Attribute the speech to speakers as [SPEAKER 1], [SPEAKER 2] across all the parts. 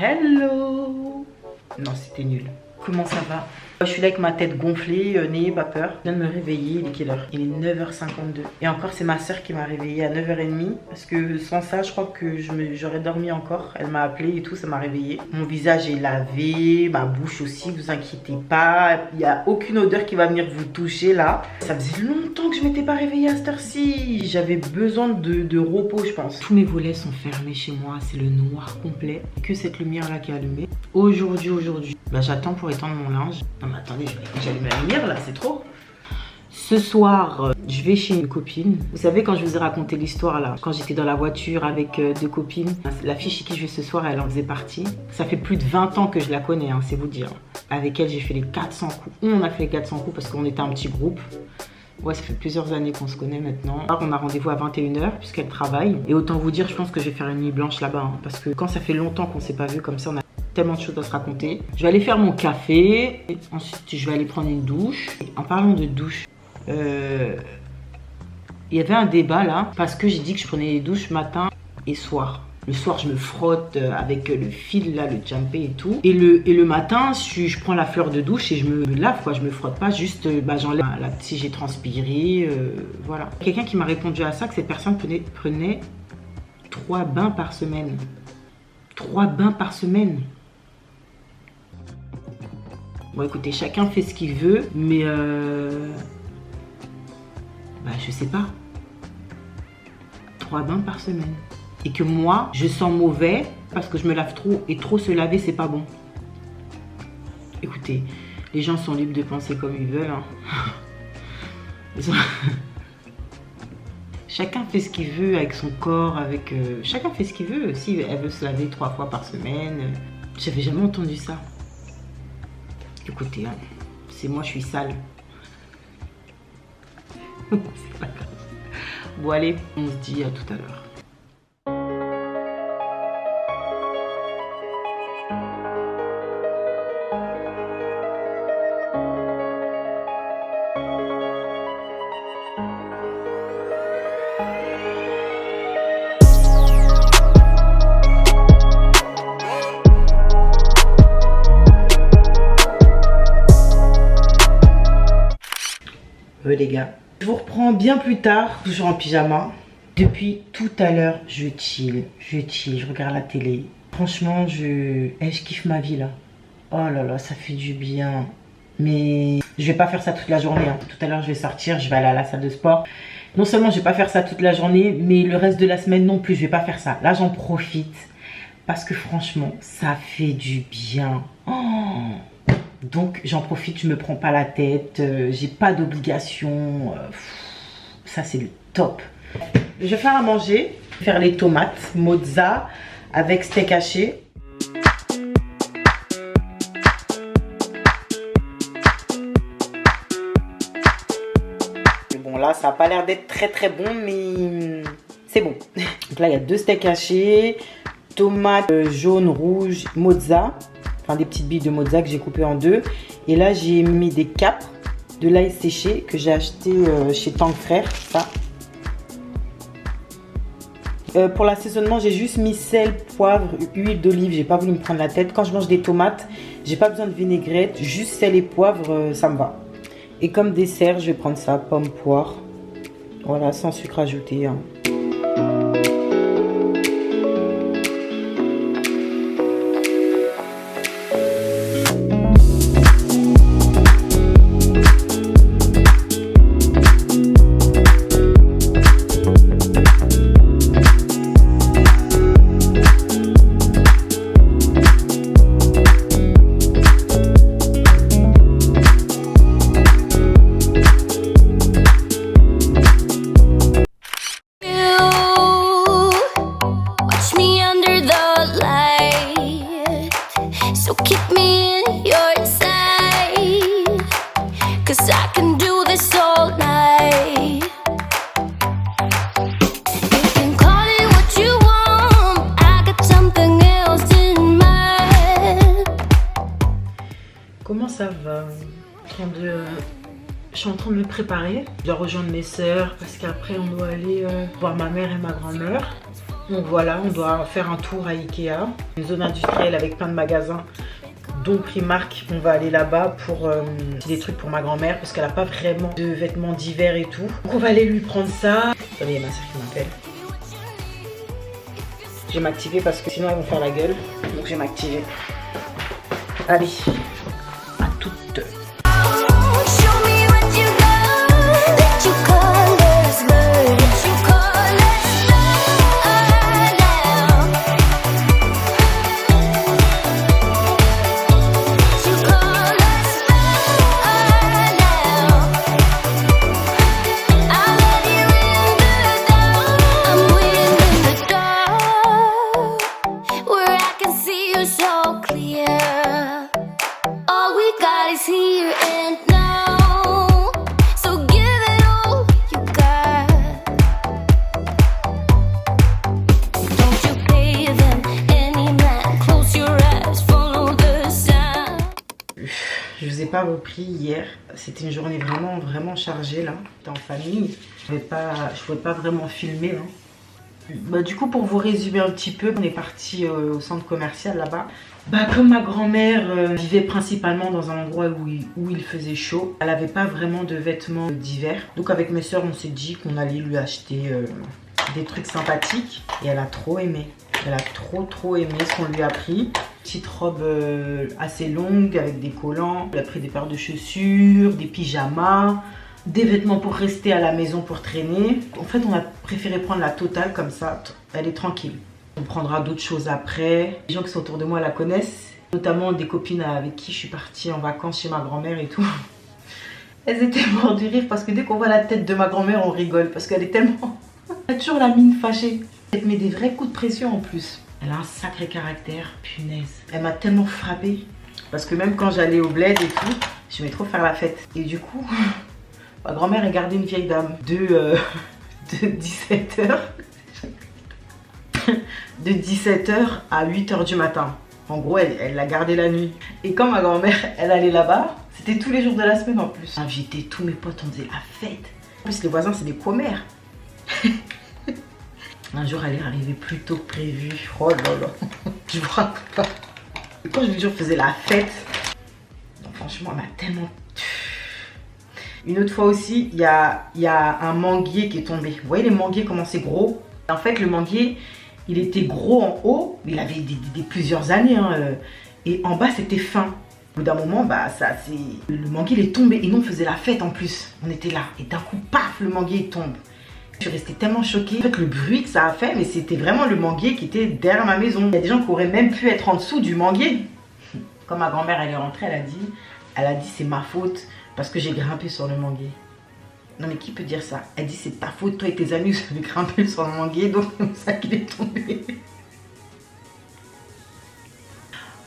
[SPEAKER 1] Hello. Non, c'était nul. Comment ça va? Je suis là avec ma tête gonflée, n'ayez pas peur. Je viens de me réveiller, il est quelle heure? Il est 9h52. Et encore, c'est ma soeur qui m'a réveillée à 9h30. Parce que sans ça, je crois que j'aurais dormi encore. Elle m'a appelé et tout, ça m'a réveillée. Mon visage est lavé, ma bouche aussi, vous inquiétez pas. Il n'y a aucune odeur qui va venir vous toucher là. Ça faisait longtemps que je m'étais pas réveillée à cette heure-ci. J'avais besoin de repos, je pense. Tous mes volets sont fermés chez moi, c'est le noir complet. Que cette lumière là qui est allumée. Aujourd'hui, bah, j'attends pour étendre mon linge. Non mais attendez, j'allume la lumière là, c'est trop. Ce soir, je vais chez une copine. Vous savez, quand je vous ai raconté l'histoire là, quand j'étais dans la voiture avec deux copines, la fille chez qui je vais ce soir, elle en faisait partie. Ça fait plus de 20 ans que je la connais, hein, c'est vous dire. Avec elle, j'ai fait les 400 coups. On a fait les 400 coups parce qu'on était un petit groupe. Ouais, ça fait plusieurs années qu'on se connaît maintenant. On a rendez-vous à 21h puisqu'elle travaille. Et autant vous dire, je pense que je vais faire une nuit blanche là-bas. Hein, parce que quand ça fait longtemps qu'on s'est pas vu comme ça, on a tellement de choses à se raconter. Je vais aller faire mon café. Et ensuite, je vais aller prendre une douche. Et en parlant de douche, il y avait un débat là. Parce que j'ai dit que je prenais les douches matin et soir. Le soir, je me frotte avec le fil là, le jampé et tout. Et le matin, je prends la fleur de douche et je me lave quoi. Je me frotte pas, juste j'enlève si j'ai transpiré. Voilà. Quelqu'un qui m'a répondu à ça, que cette personne prenait 3 bains par semaine. 3 bains par semaine. Bon écoutez, chacun fait ce qu'il veut, mais je sais pas. 3 bains par semaine. Et que moi, je sens mauvais parce que je me lave trop. Et trop se laver, c'est pas bon. Écoutez, les gens sont libres de penser comme ils veulent. Hein. Chacun fait ce qu'il veut avec son corps, avec... chacun fait ce qu'il veut. Si elle veut se laver 3 fois par semaine. J'avais jamais entendu ça. Écoutez, hein, c'est moi, je suis sale. C'est pas grave. Bon allez, on se dit à tout à l'heure. Les gars, je vous reprends bien plus tard, toujours en pyjama. Depuis tout à l'heure, je chill, je regarde la télé. Franchement, je kiffe ma vie là. Oh là là, ça fait du bien. Mais je vais pas faire ça toute la journée. Hein. Tout à l'heure, je vais sortir, je vais aller à la salle de sport. Non seulement je vais pas faire ça toute la journée, mais le reste de la semaine non plus, je vais pas faire ça. Là, j'en profite parce que franchement, ça fait du bien. Oh. Donc j'en profite, je me prends pas la tête, j'ai pas d'obligation, ça c'est le top. Je vais faire à manger, faire les tomates mozza avec steak haché. Bon là ça a pas l'air d'être très bon mais c'est bon. Donc là il y a 2 steaks hachés, tomates jaunes, rouges, mozza. Enfin, des petites billes de mozza que j'ai coupées en 2. Et là, j'ai mis des capres de l'ail séché que j'ai acheté chez Tank Frère. Ça. Pour l'assaisonnement, j'ai juste mis sel, poivre, huile d'olive. J'ai pas voulu me prendre la tête. Quand je mange des tomates, j'ai pas besoin de vinaigrette. Juste sel et poivre, ça me va. Et comme dessert, je vais prendre ça, pomme, poire. Voilà, sans sucre ajouté. Hein. Comment ça va? Je suis en train de me préparer. Je dois rejoindre mes sœurs parce qu'après on doit aller voir ma mère et ma grand-mère. Donc voilà, on doit faire un tour à Ikea, une zone industrielle avec plein de magasins, dont Primark. On va aller là-bas pour des trucs pour ma grand-mère parce qu'elle n'a pas vraiment de vêtements d'hiver et tout. Donc on va aller lui prendre ça. Attendez, il y a ma soeur qui m'appelle. Je vais m'activer parce que sinon elles vont faire la gueule. Donc je vais m'activer. Allez, à toutes. Je vous ai pas repris hier, c'était une journée vraiment chargée là, j'étais en famille, je pouvais pas vraiment filmer hein. Bah, du coup pour vous résumer un petit peu, on est parti au centre commercial là-bas. Bah, comme ma grand-mère vivait principalement dans un endroit où il faisait chaud, elle avait pas vraiment de vêtements d'hiver. Donc avec mes soeurs on s'est dit qu'on allait lui acheter des trucs sympathiques et elle a trop aimé. Elle a trop aimé ce qu'on lui a pris. Petite robe assez longue avec des collants. Elle a pris des paires de chaussures, des pyjamas, des vêtements pour rester à la maison pour traîner. En fait, on a préféré prendre la totale comme ça. Elle est tranquille. On prendra d'autres choses après. Les gens qui sont autour de moi la connaissent. Notamment des copines avec qui je suis partie en vacances chez ma grand-mère et tout. Elles étaient mortes du rire parce que dès qu'on voit la tête de ma grand-mère, on rigole. Parce qu'elle est tellement... Elle a toujours la mine fâchée. Elle met des vrais coups de pression en plus. Elle a un sacré caractère, punaise. Elle m'a tellement frappée. Parce que même quand j'allais au bled et tout, j'aimais trop faire la fête. Et du coup, ma grand-mère a gardé une vieille dame de 17h. De 17h à 8h du matin. En gros, elle l'a gardée la nuit. Et quand ma grand-mère, elle allait là-bas, c'était tous les jours de la semaine en plus. J'invitais tous mes potes, on faisait la fête. En plus, les voisins, c'est des commères. Un jour, elle est arrivée plus tôt que prévu. Oh là là, je vous raconte pas. Et quand je vous dis, on faisait la fête. Donc, franchement, elle m'a tellement... Une autre fois aussi, il y a un manguier qui est tombé. Vous voyez les manguiers, comment c'est gros? En fait, le manguier, il était gros en haut. Il avait plusieurs années. Hein, et en bas, c'était fin. Au bout d'un moment, bah, le manguier, il est tombé. Et nous, on faisait la fête en plus. On était là. Et d'un coup, paf, le manguier, il tombe. Je suis restée tellement choquée. En fait, le bruit que ça a fait, mais c'était vraiment le manguier qui était derrière ma maison. Il y a des gens qui auraient même pu être en dessous du manguier. Quand ma grand-mère, elle est rentrée, elle a dit c'est ma faute parce que j'ai grimpé sur le manguier. Non mais qui peut dire ça? Elle dit c'est ta faute, toi et tes amis, vous avez grimpé sur le manguier, donc c'est comme ça qu'il est tombé.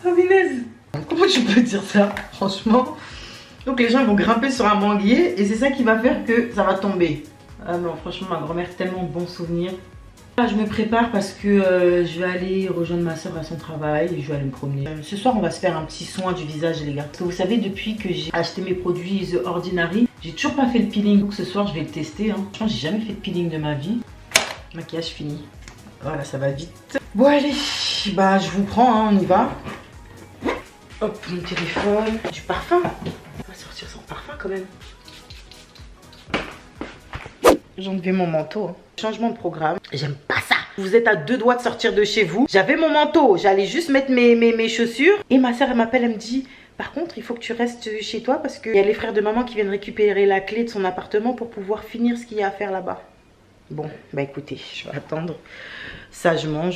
[SPEAKER 1] Oh punaise! Comment tu peux dire ça, franchement? Donc les gens ils vont grimper sur un manguier et c'est ça qui va faire que ça va tomber. Ah non, franchement, ma grand-mère, tellement de bons souvenirs. Là, je me prépare parce que je vais aller rejoindre ma soeur à son travail et je vais aller me promener. Ce soir, on va se faire un petit soin du visage, les gars. Parce que vous savez, depuis que j'ai acheté mes produits The Ordinary, j'ai toujours pas fait le peeling. Donc ce soir, je vais le tester. Hein. Franchement, j'ai jamais fait de peeling de ma vie. Maquillage fini. Voilà, ça va vite. Bon, allez, bah, je vous prends, hein, on y va. Hop, mon téléphone. Du parfum. On va sortir sans parfum quand même. J'ai enlevé mon manteau. Changement de programme. J'aime pas ça. Vous êtes à 2 doigts de sortir de chez vous. J'avais mon manteau. J'allais juste mettre mes chaussures. Et ma soeur, elle m'appelle. Elle me dit, par contre, il faut que tu restes chez toi parce qu'il y a les frères de maman qui viennent récupérer la clé de son appartement pour pouvoir finir ce qu'il y a à faire là-bas. Bon, bah écoutez, je vais attendre sagement.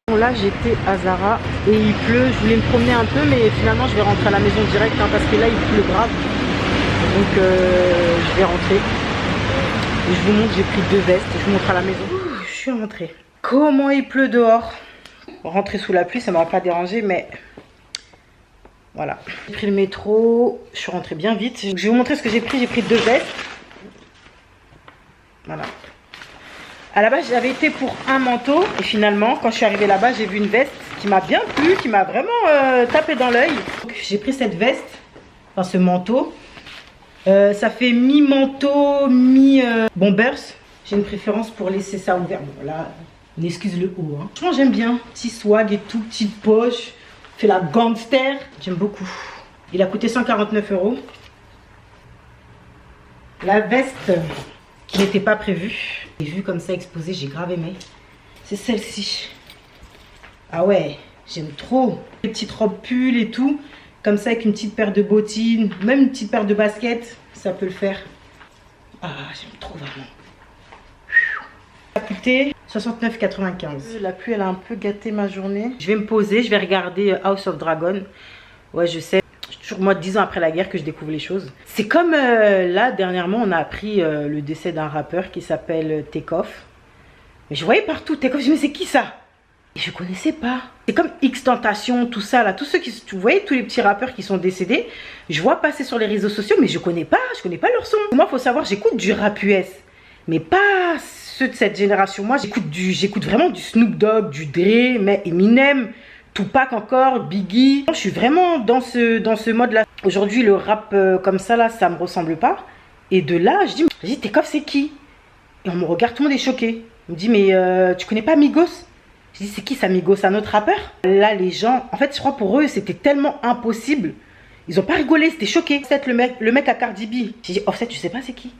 [SPEAKER 1] Bon, là, j'étais à Zara et il pleut. Je voulais me promener un peu, mais finalement, je vais rentrer à la maison direct hein, parce que là, il pleut grave. Donc je vais rentrer. Et je vous montre, j'ai pris 2 vestes. Je vous montre à la maison. Ouh, je suis rentrée. Comment il pleut dehors. Rentrer sous la pluie, ça ne m'aura pas dérangé, mais voilà. J'ai pris le métro. Je suis rentrée bien vite. Je vais vous montrer ce que j'ai pris. J'ai pris 2 vestes. Voilà. À la base, j'avais été pour un manteau. Et finalement, quand je suis arrivée là-bas, j'ai vu une veste qui m'a bien plu, qui m'a vraiment tapé dans l'œil. J'ai pris cette veste, enfin ce manteau. Ça fait mi-manteau, mi-bombers. J'ai une préférence pour laisser ça ouvert. Bon là, on excuse le haut. Hein. Franchement, j'aime bien. Petit swag et tout, petite poche. Fait la gangster. J'aime beaucoup. Il a coûté 149 €. La veste qui n'était pas prévue. J'ai vu comme ça exposée, j'ai grave aimé. C'est celle-ci. Ah ouais, j'aime trop. Les petites robes pull et tout. Comme ça avec une petite paire de bottines. Même une petite paire de baskets. Ça peut le faire. Ah, j'aime trop vraiment. Ça a coûté 69,95 €. La pluie, elle a un peu gâté ma journée. Je vais me poser, je vais regarder House of Dragon. Ouais, je sais. Toujours moi, 10 ans après la guerre que je découvre les choses. C'est comme là, dernièrement, on a appris le décès d'un rappeur qui s'appelle Takeoff. Mais je voyais partout Takeoff, je me disais, c'est qui ça? Et je connaissais pas. C'est comme XXXTentacion, tout ça là. Tous ceux qui, vous voyez, tous les petits rappeurs qui sont décédés, je vois passer sur les réseaux sociaux, mais je connais pas leur son. Moi, faut savoir, j'écoute du rap US, mais pas ceux de cette génération. Moi, j'écoute vraiment du Snoop Dogg, du Dre, mais Eminem, Tupac encore, Biggie. Je suis vraiment dans ce mode-là. Aujourd'hui, le rap comme ça là, ça me ressemble pas. Et de là, je dis, Takeoff, c'est qui? Et on me regarde, tout le monde est choqué. On me dit, mais tu connais pas Migos? Je dis, c'est qui ça, Migos? Un autre rappeur? Là, les gens, en fait, je crois pour eux, c'était tellement impossible. Ils ont pas rigolé, c'était choqué. Offset, le mec à Cardi B. J'ai dit, Offset, tu sais pas c'est qui?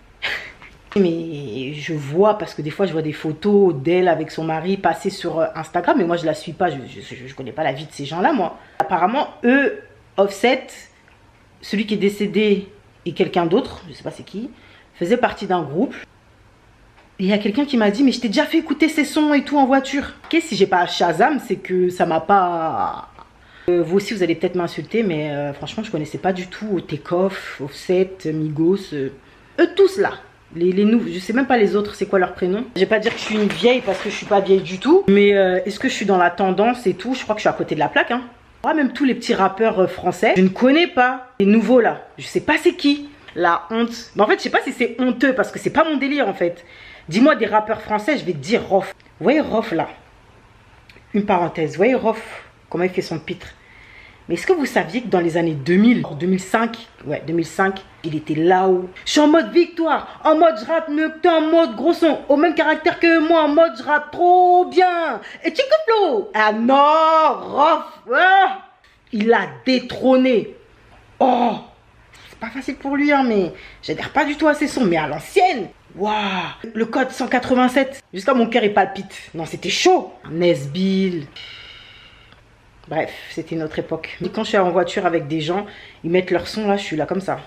[SPEAKER 1] Mais je vois, parce que des fois, je vois des photos d'elle avec son mari passer sur Instagram. Mais moi, je la suis pas, je connais pas la vie de ces gens-là, moi. Apparemment, eux, Offset, celui qui est décédé et quelqu'un d'autre, je sais pas c'est qui, faisait partie d'un groupe. Et il y a quelqu'un qui m'a dit, mais je t'ai déjà fait écouter ces sons et tout en voiture. Ok, si j'ai pas Shazam, c'est que ça m'a pas... vous aussi, vous allez peut-être m'insulter, mais franchement, je connaissais pas du tout Takeoff, Offset, Migos, eux tous là. Les nouveaux, je sais même pas les autres, c'est quoi leur prénom. Je vais pas dire que je suis une vieille parce que je suis pas vieille du tout. Mais est-ce que je suis dans la tendance et tout? Je crois que je suis à côté de la plaque. Hein. Moi, même tous les petits rappeurs français, je ne connais pas. Les nouveaux là, je sais pas c'est qui. La honte. Mais en fait, je sais pas si c'est honteux parce que c'est pas mon délire en fait. Dis-moi des rappeurs français, je vais te dire Rof. Vous voyez Rof là? Une parenthèse. Vous voyez Rof? Comment il fait son pitre? Mais est-ce que vous saviez que dans les années 2000, 2005, ouais 2005, il était là-haut. Je suis en mode victoire, en mode je rappe mieux que toi, en mode gros son, au même caractère que moi, en mode je rappe trop bien. Et Chico Flow. Ah non, Rof, ah, il a détrôné. Oh, c'est pas facile pour lui, hein, mais j'adhère pas du tout à ses sons, mais à l'ancienne. Waouh, le code 187. Jusqu'à mon cœur il palpite. Non, c'était chaud. Nesbill. Bref, c'était une autre époque. Et quand je suis en voiture avec des gens, ils mettent leur son là, je suis là comme ça.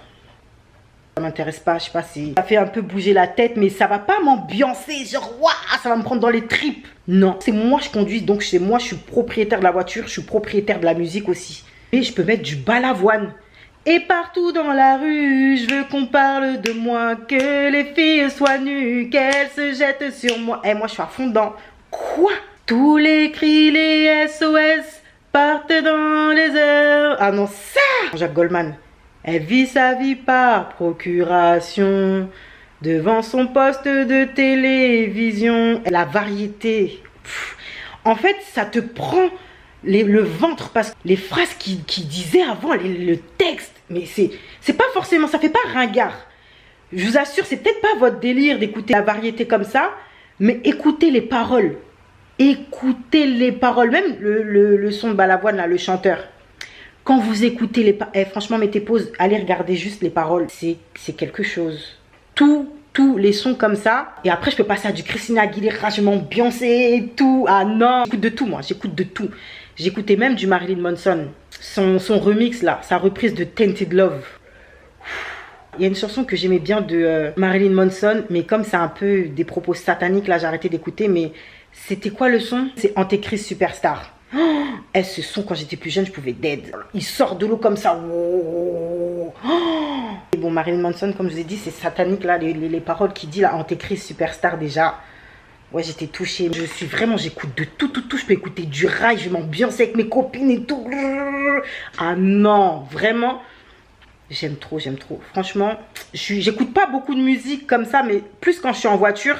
[SPEAKER 1] Ça m'intéresse pas, je sais pas si ça fait un peu bouger la tête, mais ça va pas m'ambiancer, genre waouh, ça va me prendre dans les tripes. Non, c'est moi je conduis, donc c'est moi je suis propriétaire de la voiture, je suis propriétaire de la musique aussi. Et je peux mettre du balavoine. Et partout dans la rue, je veux qu'on parle de moi, que les filles soient nues, qu'elles se jettent sur moi. Et moi je suis à fond dedans. Quoi? Tous les cris, les SOS partent dans les airs. Ah non, ça! Jacques Goldman. Elle vit sa vie par procuration devant son poste de télévision. La variété. Pff. En fait, ça te prend le ventre parce que les phrases qu'il disait avant, le texte, mais c'est pas forcément, ça fait pas ringard. Je vous assure, c'est peut-être pas votre délire d'écouter la variété comme ça, mais écoutez les paroles. Écoutez les paroles, même le son de Balavoine, là, le chanteur. Quand vous écoutez les paroles, franchement, mettez pause, allez regarder juste les paroles. C'est quelque chose. Tous les sons comme ça. Et après, je peux passer à du Christina Aguilera, je m'ambiancer et tout. Ah non, j'écoute de tout, moi, j'écoute de tout. J'écoutais même du Marilyn Manson. Son remix, là, sa reprise de Tainted Love. Il y a une chanson que j'aimais bien de Marilyn Manson, mais comme c'est un peu des propos sataniques, là, j'ai arrêté d'écouter, mais... C'était quoi le son? C'est Antéchrist Superstar. Oh, ce son, quand j'étais plus jeune, je pouvais dead. Il sort de l'eau comme ça. Oh. Et bon, Marilyn Manson, comme je vous ai dit, c'est satanique, là, les paroles qu'il dit, là, Antéchrist Superstar, déjà. Ouais, j'étais touchée. Je suis vraiment, j'écoute de tout. Je peux écouter du rail, je vais m'ambiancer avec mes copines et tout. Ah non, vraiment, j'aime trop. Franchement, j'écoute pas beaucoup de musique comme ça, mais plus quand je suis en voiture.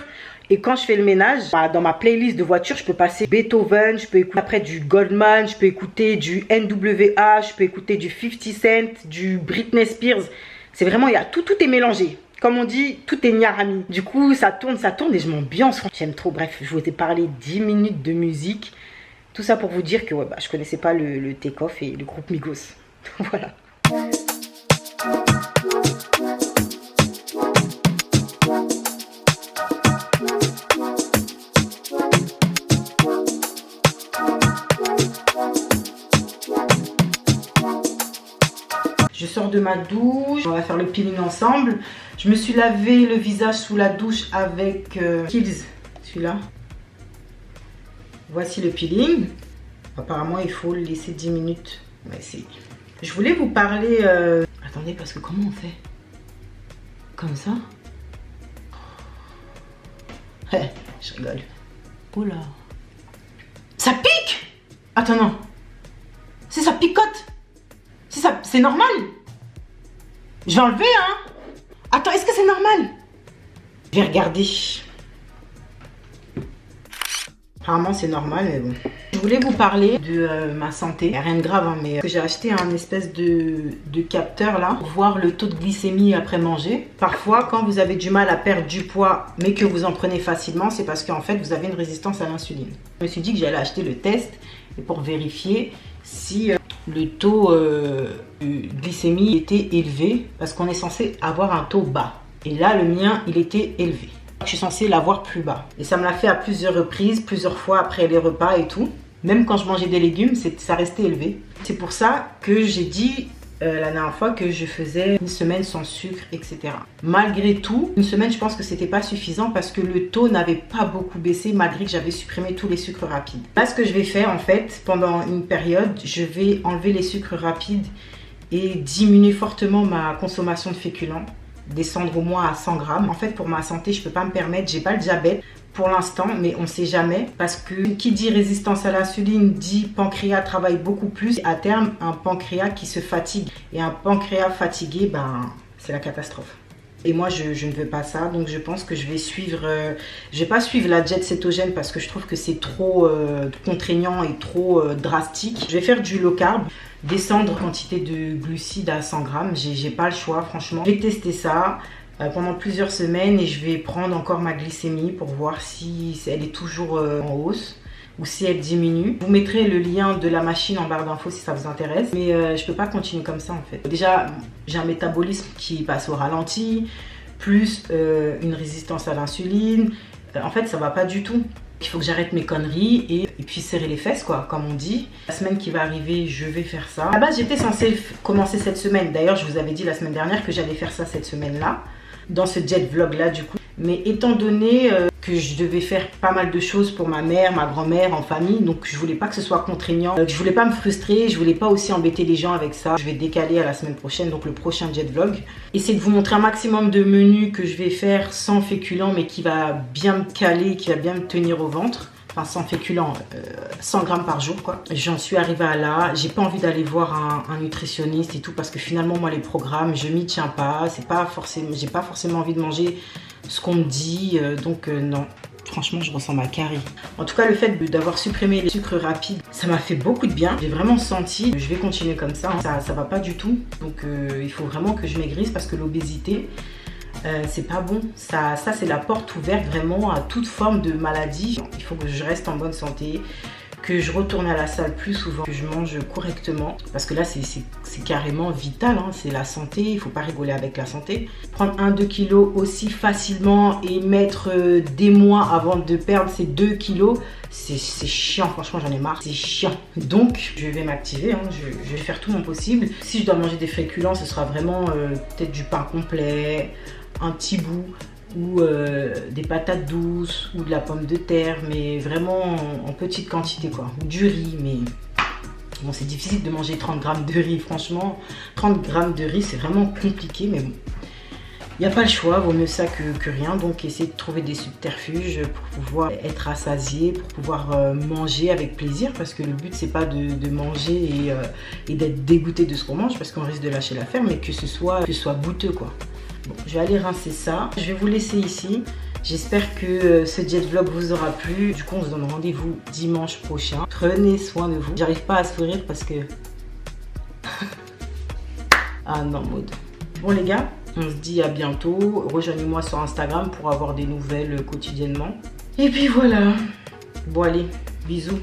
[SPEAKER 1] Et quand je fais le ménage, dans ma playlist de voiture, je peux passer Beethoven, je peux écouter après du Goldman, je peux écouter du NWA, je peux écouter du 50 Cent, du Britney Spears. C'est vraiment, il y a tout est mélangé. Comme on dit, tout est nyarami. Du coup, ça tourne et je m'ambiance. J'aime trop. Bref, je vous ai parlé 10 minutes de musique. Tout ça pour vous dire que ouais, bah, je connaissais pas le Take-Off et le groupe Migos. Voilà. Je sors de ma douche, on va faire le peeling ensemble. Je me suis lavé le visage sous la douche avec Kiehl's, celui-là. Voici le peeling. Apparemment, il faut le laisser 10 minutes. On va essayer. Je voulais vous parler... Attendez, parce que comment on fait? Comme ça? Je rigole. Oh là. Ça pique! Attends, non. Si ça picote. Si ça... C'est normal. Je vais enlever, hein. Attends, est-ce que c'est normal? Je vais regarder. Apparemment, c'est normal, mais bon. Je voulais vous parler de ma santé. Rien de grave, hein, mais j'ai acheté un espèce de capteur là pour voir le taux de glycémie après manger. Parfois, quand vous avez du mal à perdre du poids, mais que vous en prenez facilement, c'est parce qu'en fait, vous avez une résistance à l'insuline. Je me suis dit que j'allais acheter le test et pour vérifier si le taux de glycémie était élevé, parce qu'on est censé avoir un taux bas. Et là, le mien, il était élevé. Je suis censée l'avoir plus bas. Et ça me l'a fait à plusieurs reprises, plusieurs fois après les repas et tout. Même quand je mangeais des légumes, ça restait élevé. C'est pour ça que j'ai dit la dernière fois que je faisais une semaine sans sucre, etc. Malgré tout, une semaine, je pense que c'était pas suffisant parce que le taux n'avait pas beaucoup baissé malgré que j'avais supprimé tous les sucres rapides. Là, ce que je vais faire en fait, pendant une période, je vais enlever les sucres rapides et diminuer fortement ma consommation de féculents. Descendre au moins à 100 grammes. En fait, pour ma santé, je peux pas me permettre, j'ai pas le diabète pour l'instant, mais on sait jamais parce que qui dit résistance à l'insuline dit pancréas travaille beaucoup plus. À terme, un pancréas qui se fatigue et un pancréas fatigué, ben, c'est la catastrophe. Et moi, je ne veux pas ça, donc je pense que je vais suivre... je vais pas suivre la diète cétogène parce que je trouve que c'est trop contraignant et trop drastique. Je vais faire du low carb, descendre la quantité de glucides à 100 grammes. J'ai pas le choix, franchement. Je vais tester ça pendant plusieurs semaines et je vais prendre encore ma glycémie pour voir si elle est toujours en hausse ou si elle diminue. Je vous mettrai le lien de la machine en barre d'infos si ça vous intéresse. Mais je peux pas continuer comme ça en fait. Déjà, j'ai un métabolisme qui passe au ralenti, plus une résistance à l'insuline. En fait, ça va pas du tout. Il faut que j'arrête mes conneries et puis serrer les fesses, quoi, comme on dit. La semaine qui va arriver, je vais faire ça. À la base, j'étais censée commencer cette semaine. D'ailleurs, je vous avais dit la semaine dernière que j'allais faire ça cette semaine-là, dans ce jet vlog-là, du coup. Mais étant donné que je devais faire pas mal de choses pour ma mère, ma grand-mère, en famille, donc je voulais pas que ce soit contraignant, je voulais pas me frustrer, je voulais pas aussi embêter les gens avec ça. Je vais décaler à la semaine prochaine, donc le prochain jet vlog. Essayer de vous montrer un maximum de menus que je vais faire sans féculents, mais qui va bien me caler, qui va bien me tenir au ventre. Enfin, sans féculents, 100 grammes par jour, quoi. J'en suis arrivée à là. J'ai pas envie d'aller voir un nutritionniste et tout, parce que finalement, moi, les programmes, je m'y tiens pas. C'est pas forcément, j'ai pas forcément envie de manger ce qu'on me dit, donc non. Franchement, je ressens ma carie. En tout cas, le fait d'avoir supprimé les sucres rapides, ça m'a fait beaucoup de bien. J'ai vraiment senti, je vais continuer comme ça, hein. Ça va pas du tout. Donc, il faut vraiment que je maigrisse parce que l'obésité, c'est pas bon. Ça c'est la porte ouverte vraiment à toute forme de maladie. Il faut que je reste en bonne santé, que je retourne à la salle plus souvent, que je mange correctement. Parce que là, c'est carrément vital, hein. C'est la santé, il faut pas rigoler avec la santé. Prendre 1-2 kilos aussi facilement et mettre des mois avant de perdre ces 2 kilos, c'est chiant, franchement j'en ai marre, c'est chiant. Donc je vais m'activer, hein. Je vais faire tout mon possible. Si je dois manger des féculents, ce sera vraiment peut-être du pain complet, un petit bout, ou des patates douces ou de la pomme de terre, mais vraiment en petite quantité, quoi. Ou du riz, mais bon, c'est difficile de manger 30 grammes de riz, franchement. 30 grammes de riz, c'est vraiment compliqué, mais bon, il n'y a pas le choix, vaut mieux ça que rien. Donc essayer de trouver des subterfuges pour pouvoir être rassasié, pour pouvoir manger avec plaisir, parce que le but c'est pas de manger et d'être dégoûté de ce qu'on mange, parce qu'on risque de lâcher l'affaire, mais que ce soit goûteux, quoi. Bon, je vais aller rincer ça. Je vais vous laisser ici. J'espère que ce jet vlog vous aura plu. Du coup, on se donne rendez-vous dimanche prochain. Prenez soin de vous. J'arrive pas à sourire parce que... ah non, Maud. Bon les gars, On se dit à bientôt. Rejoignez-moi sur Instagram pour avoir des nouvelles quotidiennement. Et puis voilà. Bon allez, bisous.